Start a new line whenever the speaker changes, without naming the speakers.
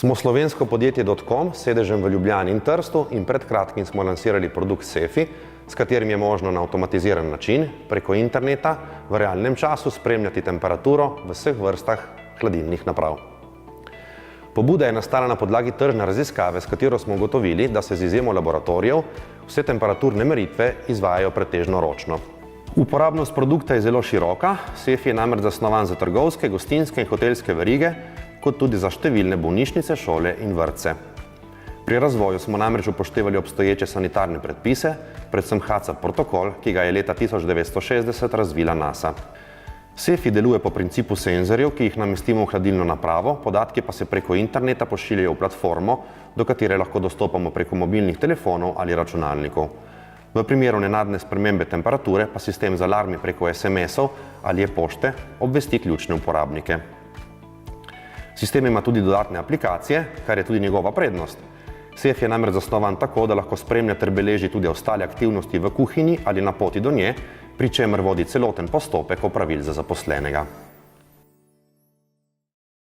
Smo slovensko podjetje .com s sedežem v Ljubljani in Trstu in pred kratkim smo lansirali produkt Sefi, s katerim je možno na avtomatiziran način preko interneta v realnem času spremljati temperaturo v vseh vrstah hladilnih naprav. Pobuda je nastala na podlagi tržne raziskave, s katero smo ugotovili, da se z izjemo laboratorijev vse temperaturne meritve izvajajo pretežno ročno. Uporabnost produkta je zelo široka, Sefi je namreč zasnovan za trgovske, gostinske in hotelske verige, kot tudi za številne bolnišnice, šole in vrtce. Pri razvoju smo namreč upoštevali obstoječe sanitarne predpise, predvsem HACCP protokol, ki ga je leta 1960 razvila NASA. Sefi deluje po principu senzorjev, ki jih namestimo v hladilno napravo, podatki pa se preko interneta pošiljajo v platformo, do katere lahko dostopamo preko mobilnih telefonov ali računalnikov. V primeru nenadne spremembe temperature pa sistem z alarmi preko SMS-ov ali e-pošte obvesti ključne uporabnike. Sistem ima tudi dodatne aplikacije, kar je tudi njegova prednost. Sefi je namreč zasnovan tako, da lahko spremlja ter beleži tudi ostale aktivnosti v kuhinji ali na poti do nje, pri čemer vodi celoten postopek opravil za zaposlenega.